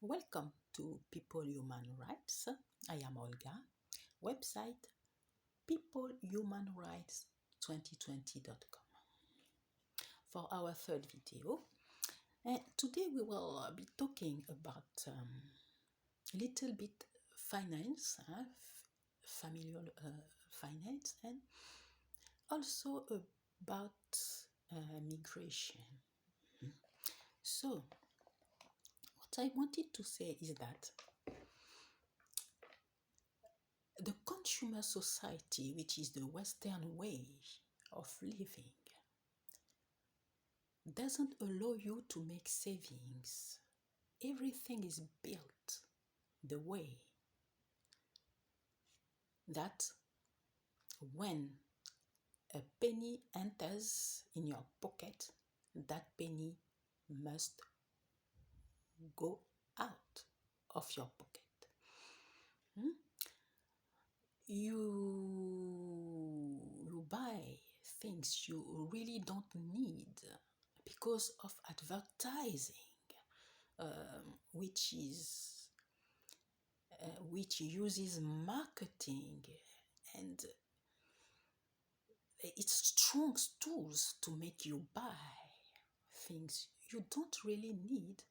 Welcome to People Human Rights. I am Olga. Website peoplehumanrights2020.com. For our third video, today we will be talking about a little bit finance, familial finance, and also about migration. So, what I wanted to say is that the consumer society, which is the Western way of living, doesn't allow you to make savings. Everything is built the way that when a penny enters in your pocket, that penny must go out of your pocket. You buy things you really don't need because of advertising, which uses marketing and its strong tools to make you buy things you don't really need,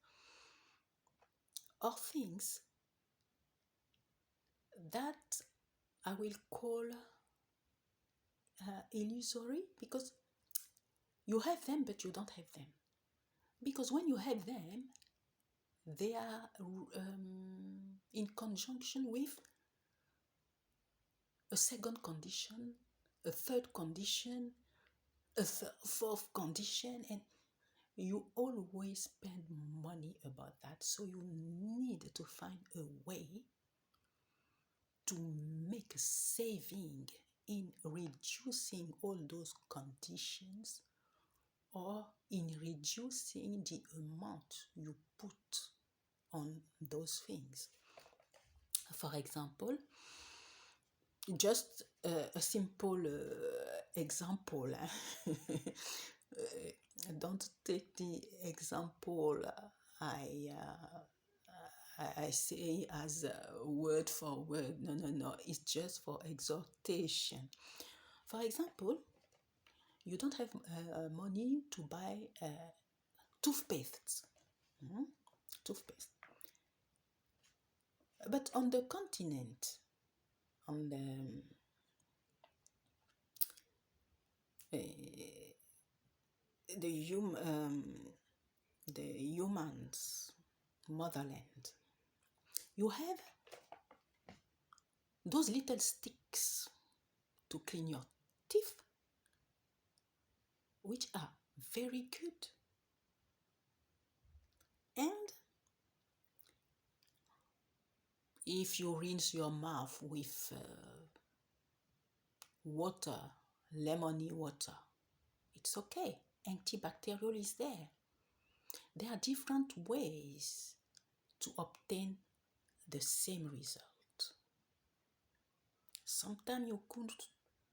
or things that I will call illusory, because you have them but you don't have them. Because when you have them, they are in conjunction with a second condition, a third condition, a fourth condition, and you always spend money about that. So you need to find a way to make a saving in reducing all those conditions, or in reducing the amount you put on those things. For example, just a simple example. Don't take the example I say as word for word. No. It's just for exhortation. For example, you don't have money to buy toothpaste. Toothpaste. But on the continent, on the humans' motherland, you have those little sticks to clean your teeth, which are very good. And if you rinse your mouth with water, lemony water, it's okay. Antibacterial is there. There are different ways to obtain the same result. Sometimes you could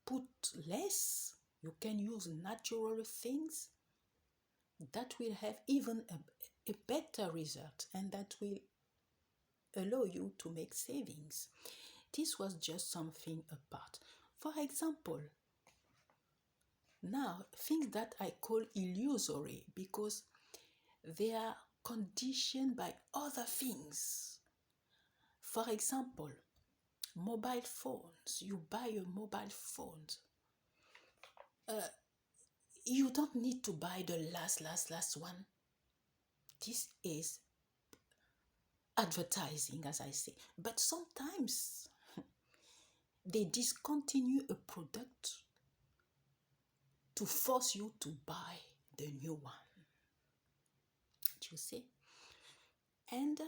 put less. You can use natural things that will have even a better result, and that will allow you to make savings. This was just something apart. For example, now things that I call illusory because they are conditioned by other things. For example, mobile phones. You buy a mobile phone. You don't need to buy the last one. This is advertising, as I say. But sometimes they discontinue a product to force you to buy the new one. You see? And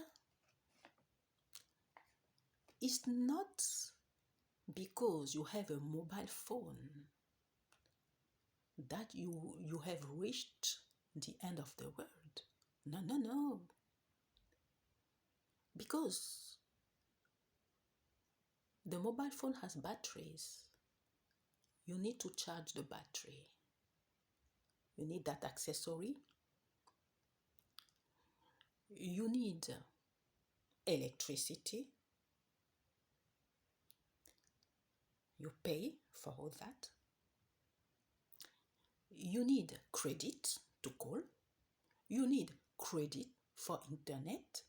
it's not because you have a mobile phone that you have reached the end of the world. No. Because the mobile phone has batteries. You need to charge the battery. You need that accessory. You need electricity. You pay for all that. You need credit to call. You need credit for internet.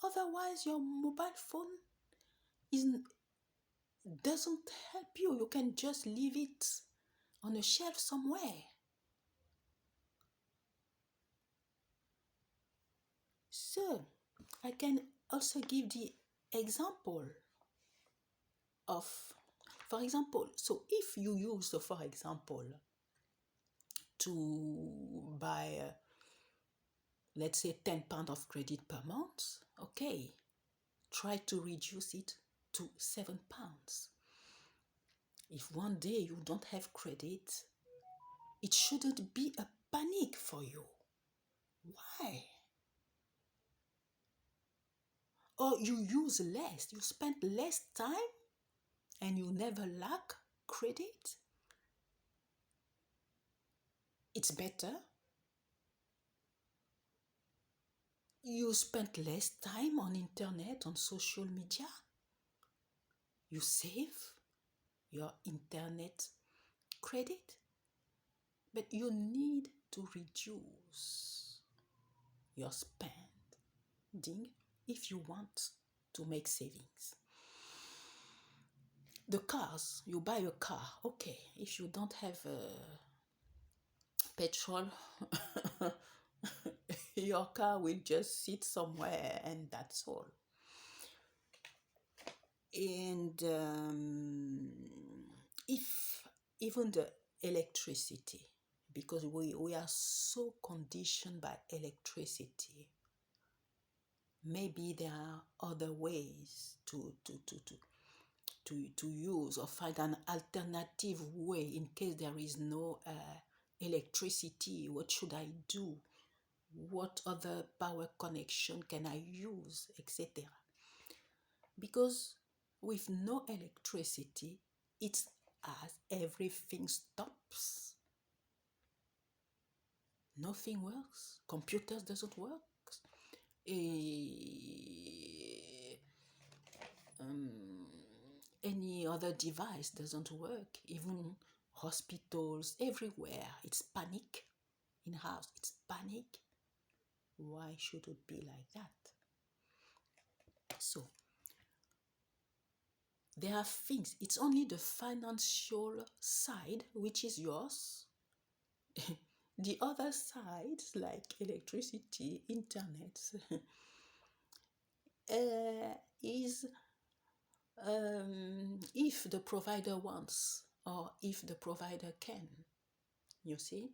Otherwise, your mobile phone is, doesn't help you. You can just leave it on a shelf somewhere. So, I can also give the example of, for example, so if you use, for example, to buy, let's say, £10 of credit per month, okay, try to reduce it to £7. If one day you don't have credit, it shouldn't be a panic for you. Why? Or you use less, you spend less time and you never lack credit. It's better. You spend less time on internet, on social media. You save your internet credit. But you need to reduce your spending if you want to make savings. The cars, you buy a car, okay, if you don't have petrol, your car will just sit somewhere and that's all. And if even the electricity, because we are so conditioned by electricity, maybe there are other ways to use or find an alternative way in case there is no electricity. What should I do? What other power connection can I use, etc. Because with no electricity, it's as everything stops. Nothing works. Computers doesn't work. Any other device doesn't work. Even hospitals, everywhere, it's panic. In house, it's panic. Why should it be like that? So, there are things, it's only the financial side which is yours. The other sides, like electricity, internet, is if the provider wants or if the provider can, you see.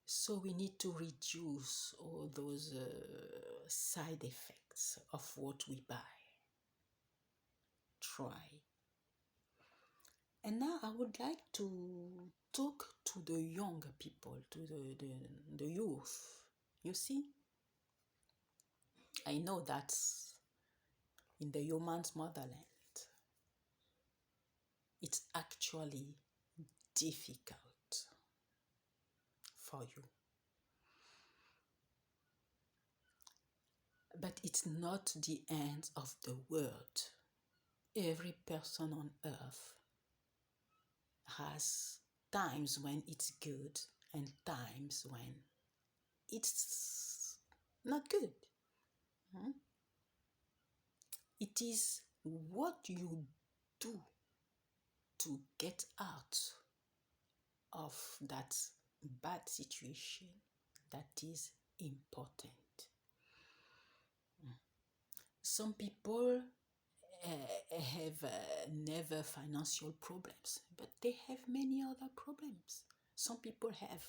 So we need to reduce all those side effects of what we buy. Try. And now I would like to talk to the younger people, to the youth. You see, I know that in the human's motherland, it's actually difficult for you. But it's not the end of the world. Every person on earth has times when it's good and times when it's not good. It is what you do to get out of that bad situation that is important. Some people have never financial problems, but they have many other problems. Some people have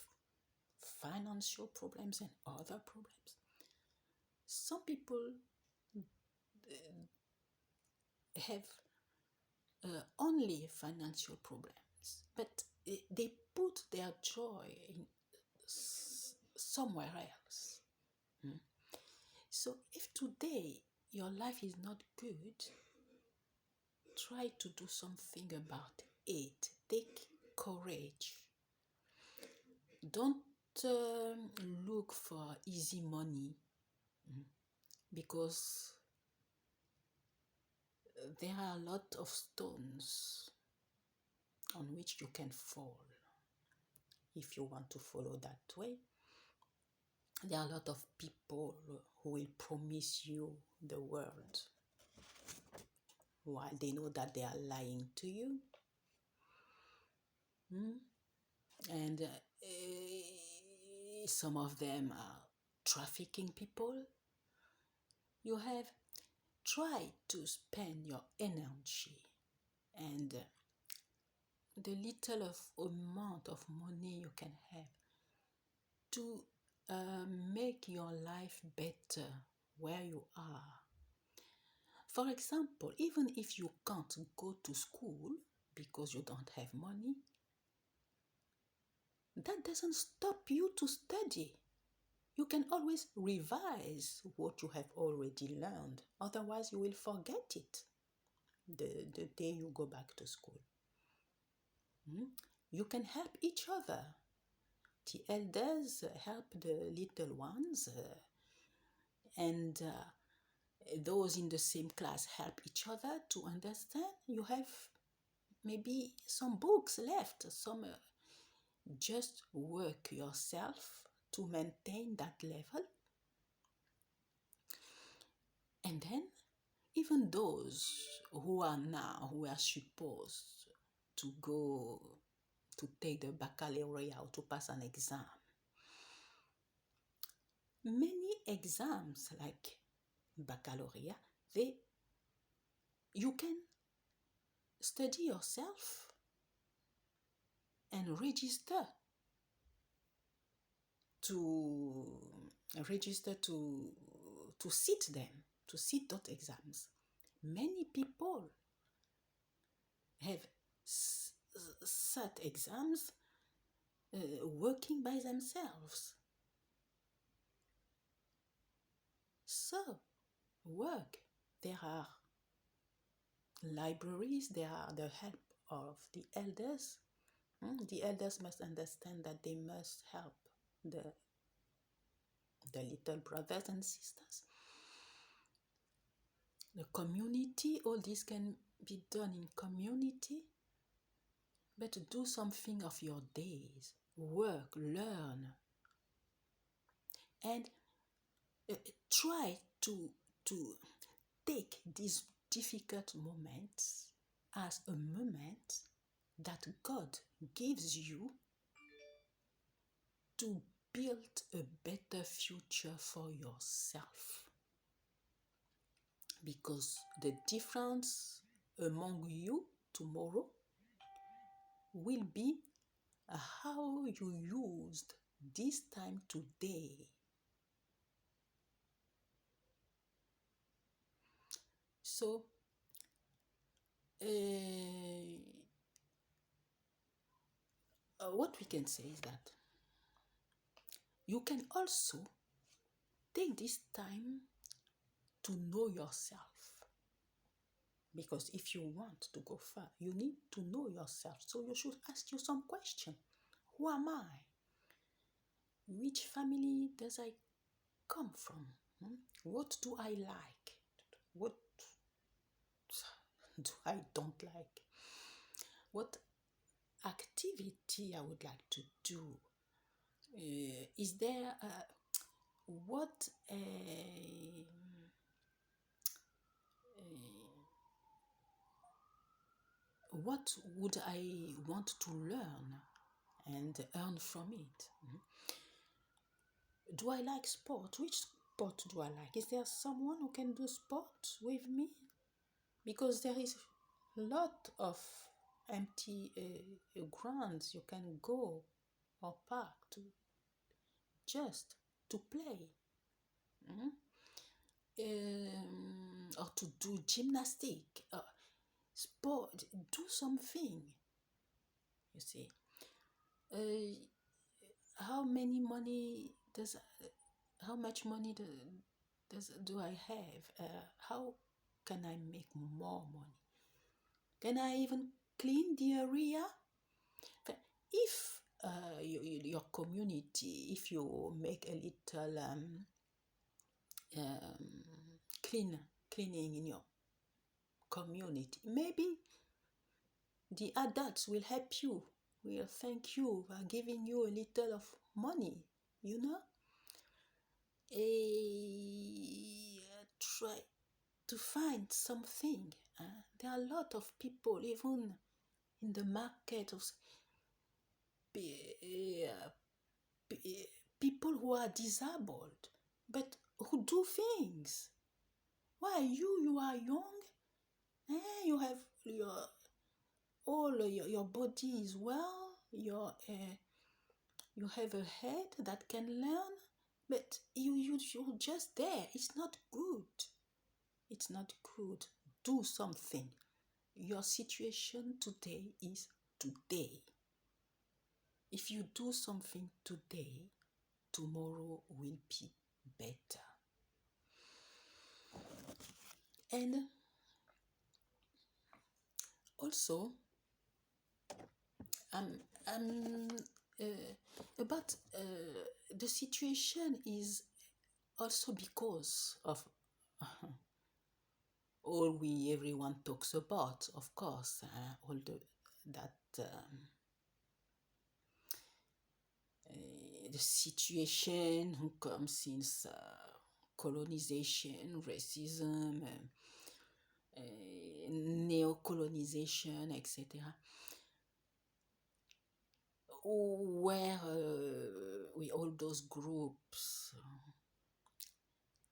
financial problems and other problems. Some people have only financial problems, but they put their joy in somewhere else. So if today your life is not good, try to do something about it. Take courage. Don't look for easy money because there are a lot of stones on which you can fall if you want to follow that way. There are a lot of people who will promise you the world while they know that they are lying to you. And some of them are trafficking people. You have tried to spend your energy and the little of amount of money you can have to make your life better where you are. For example, even if you can't go to school because you don't have money, that doesn't stop you to study. You can always revise what you have already learned. Otherwise, you will forget it the day you go back to school. You can help each other. The elders help the little ones, and those in the same class help each other to understand. You have maybe some books left, some just work yourself to maintain that level. And then, even those who are supposed to go to take the baccalaureate or to pass an exam, many exams like baccalaureate, you can study yourself and register to sit them, to sit those exams. Many people have sat exams working by themselves. So, work. There are libraries, there are the help of the elders. The elders must understand that they must help the little brothers and sisters. The community, all this can be done in community, but do something of your days. Work, learn, and try to take these difficult moments as a moment that God gives you to build a better future for yourself. Because the difference among you tomorrow will be how you used this time today. So, what we can say is that you can also take this time to know yourself. Because if you want to go far, you need to know yourself. So you should ask you some questions. Who am I? Which family does I come from? What do I like? What do I don't like? What activity I would like to do? Is there what would I want to learn and earn from it? Do I like sport? Which sport do I like? Is there someone who can do sport with me? Because there is a lot of empty grounds you can go or park to just to play. Or to do gymnastic, sport, do something. You see, how much money do I have? How can I make more money? Can I even clean the area? If your community, if you make a little cleaning in your community. Maybe the adults will help you, will thank you by giving you a little of money, you know. Try to find something. There are a lot of people, even in the market, of people who are disabled, but who do things. Why you are young, you have your body is well, you have a head that can learn, but you're just there. It's not good. It's not good. Do something. Your situation today is today. If you do something today, tomorrow will be better. And also, about the situation is also because of all everyone talks about, of course, all the situation who comes since colonization, racism, neo-colonization, etc. Where with all those groups,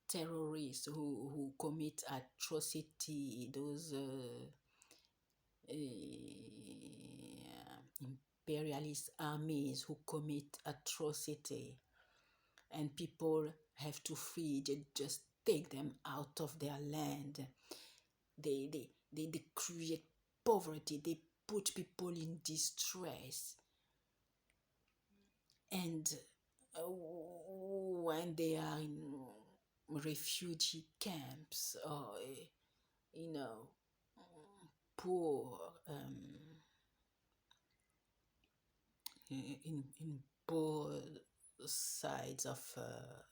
terrorists who commit atrocity, those imperialist armies who commit atrocity, and people have to flee. They just take them out of their land. They create poverty. They put people in distress. And when they are in refugee camps, or poor in poor sides of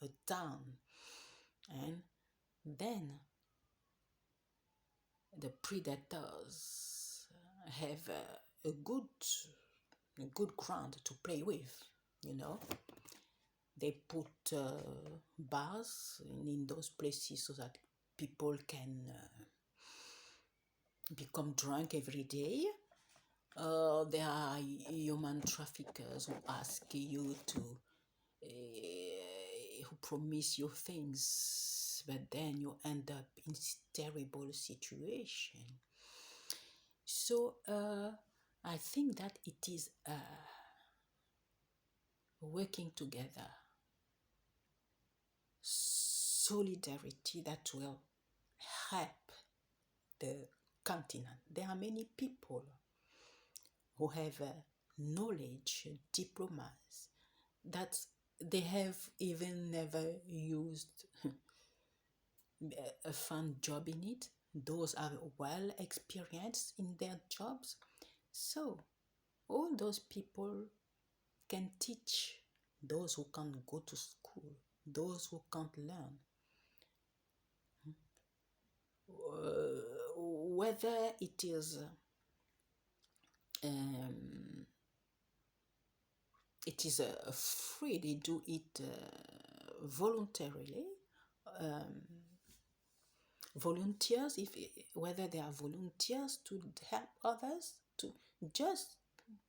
a town, and then the predators have a good ground to play with, They put bars in those places so that people can become drunk every day. There are human traffickers who ask you to, who promise you things, but then you end up in terrible situation. So I think that it is working together, solidarity, that will help the continent. There are many people who have knowledge, diplomas, that they have even never used a fun job in it. Those are well experienced in their jobs. So all those people can teach those who can't go to school, those who can't learn. Whether it is free, they do it voluntarily. Volunteers, whether they are volunteers to help others, to just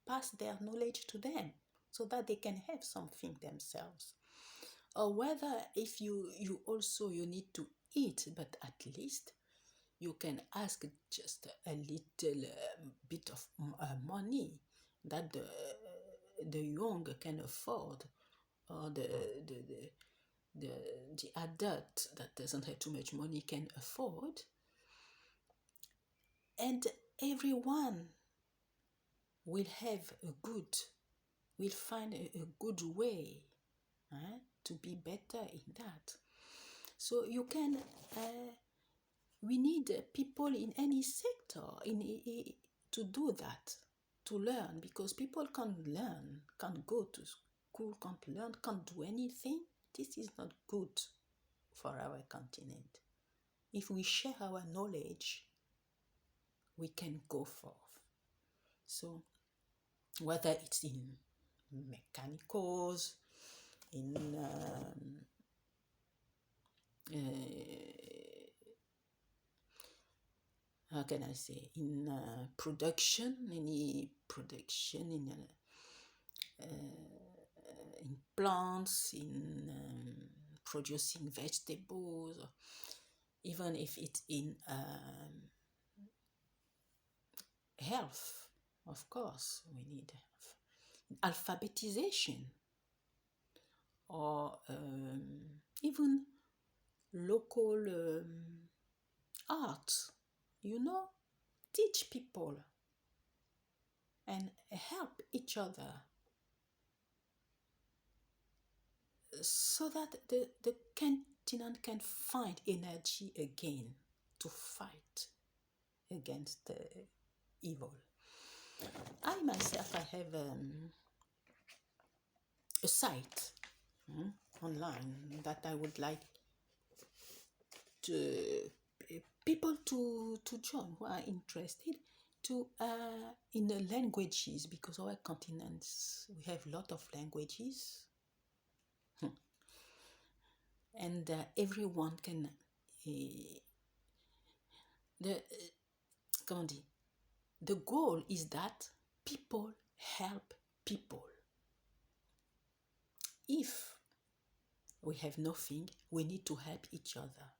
pass their knowledge to them so that they can have something themselves, or whether if you need to eat, but at least you can ask just a little bit of money that the young can afford, or the adult that doesn't have too much money can afford, and everyone will find a good way to be better in that. So you can we need people in any sector to do that, to learn, because people can't learn, can't go to school, can't learn, can't do anything. This is not good for our continent. If we share our knowledge, we can go forth. So whether it's in mechanicals, in how can I say, in production, any production in plants, in producing vegetables, or even if it's in health, of course, we need health. Alphabetization, or even local art, teach people and help each other so that the continent can find energy again to fight against evil. I myself, I have a site online that I would like to people to join who are interested to in the languages, because our continents, we have a lot of languages, and everyone can comment dire, the goal is that people help people. If we have nothing, we need to help each other.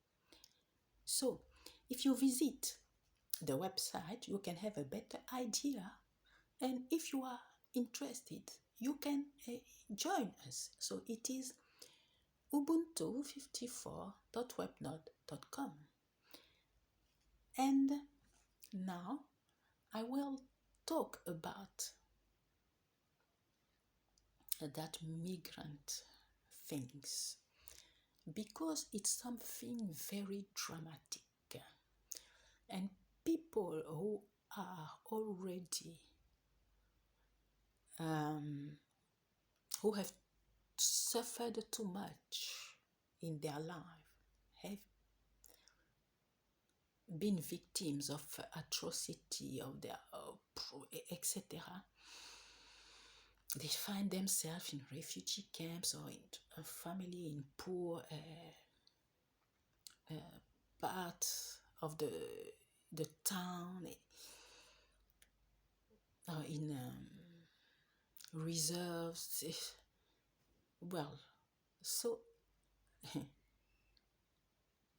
So if you visit the website, you can have a better idea, and if you are interested, you can join us. So it is ubuntu54.webnode.com. And now I will talk about that migrant things, because it's something very dramatic, and people who are already who have suffered too much in their life, have been victims of atrocity, of their etc. They find themselves in refugee camps or in a family in poor part of the town, or in reserves. Well, so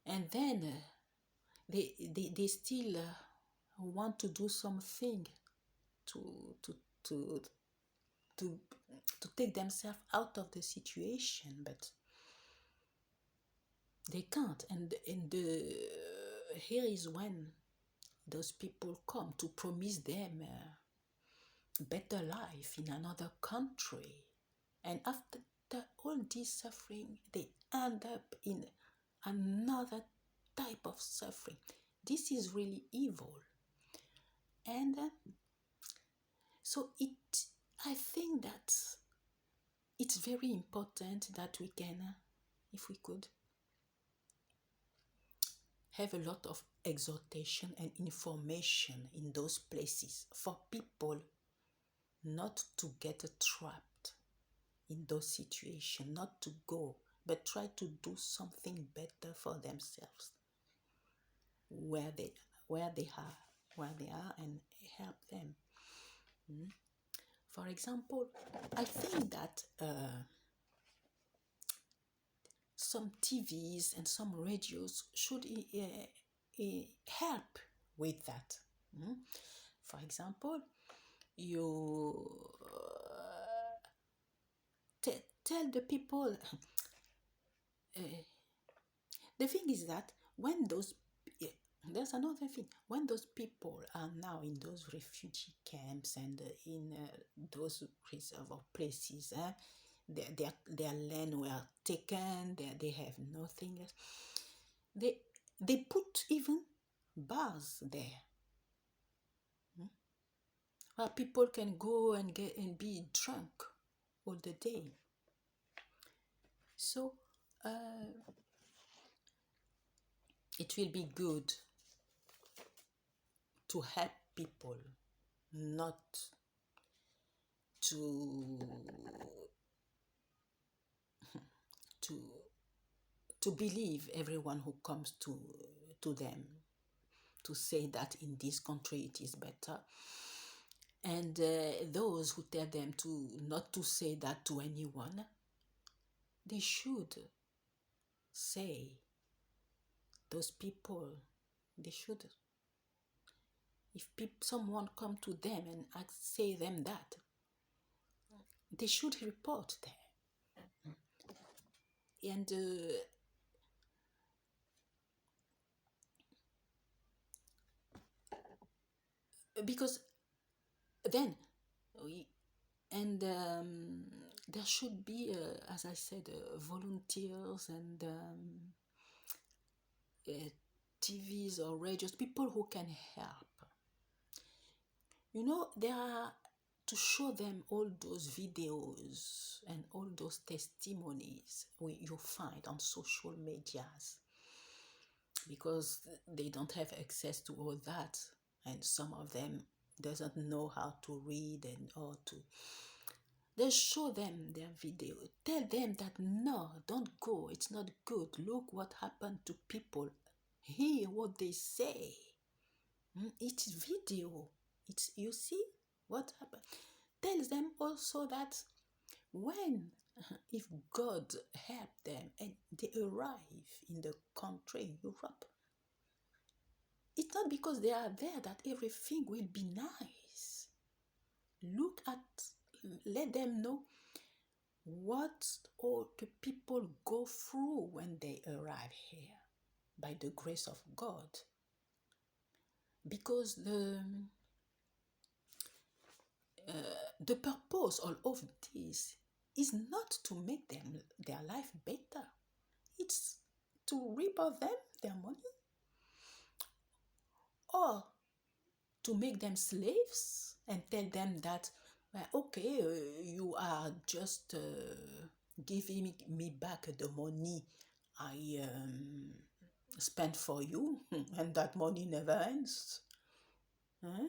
and then they still want to do something to take themselves out of the situation, but they can't. And here is when those people come to promise them a better life in another country, and after all this suffering, they end up in another type of suffering. This is really evil. And so I think that it's very important that we can, if we could, have a lot of exhortation and information in those places for people not to get trapped in those situations, not to go, but try to do something better for themselves where they are, and help them. For example, I think that some TVs and some radios should help with that. For example, you tell the people. The thing is that when there's another thing. When those people are now in those refugee camps and in those reserve places, their land were taken, they have nothing else. They put even bars there, where people can go and be drunk all the day. So it will be good to help people, not to to to believe everyone who comes to them to say that in this country it is better, and those who tell them to not to say that to anyone, they should say, those people, they should, if someone come to them and say them that, they should report them. And because then we, and there should be, as I said, volunteers and TVs or radios, people who can help. You know, there are, to show them all those videos and all those testimonies you find on social medias, because they don't have access to all that, and some of them doesn't know how to read and or to, they show them their video, tell them that no, don't go, it's not good, look what happened to people, hear what they say. It's video, it's, you see what happened. Tell them also that when, if God helped them and they arrive in the country in Europe, it's not because they are there that everything will be nice. Look at, let them know what all the people go through when they arrive here by the grace of God. Because the purpose of this is not to make them their life better. It's to rip off them their money, or to make them slaves and tell them that, well, okay, you are just giving me back the money I spent for you, and that money never ends. Huh?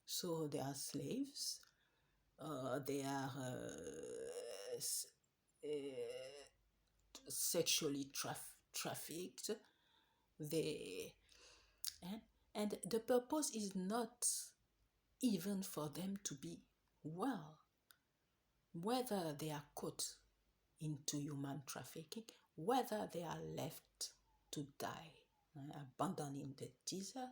So they are slaves. They are sexually trafficked. They and the purpose is not even for them to be well, whether they are caught into human trafficking, whether they are left to die, abandoned in the desert,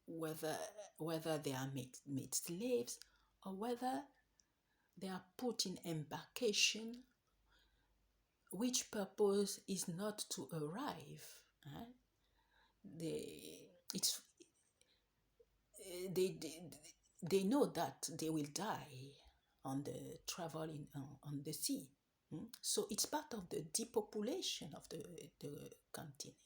whether they are made slaves, or whether they are put in embarkation, which purpose is not to arrive. It's they, they they know that they will die on the traveling on the sea. So it's part of the depopulation of the continent.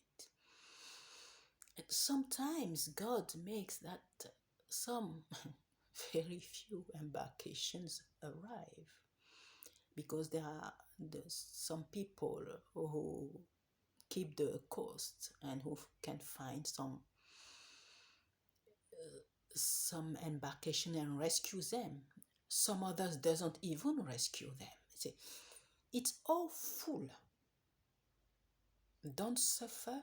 And sometimes God makes that some very few embarkations arrive, because there are some people who keep the coast and who can find some embarkation and rescue them. Some others doesn't even rescue them. See, it's all full. Don't suffer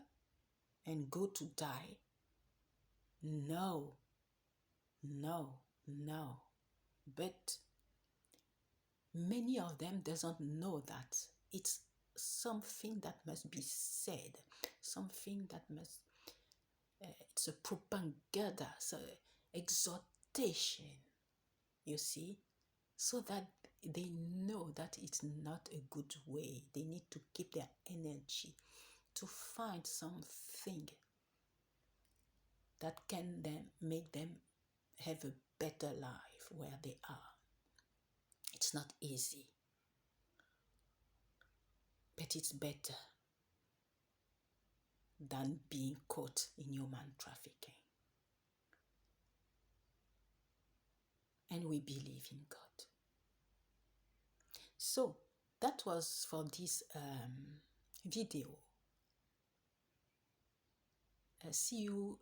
and go to die. No, no, no. But many of them doesn't know that it's something that must be said, something that must, it's a propaganda, so exhortation, you see, so that they know that it's not a good way. They need to keep their energy to find something that can then make them have a better life where they are. It's not easy, but it's better than being caught in human trafficking. And we believe in God. So that was for this video. See you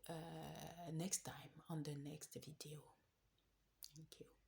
next time on the next video. Thank you.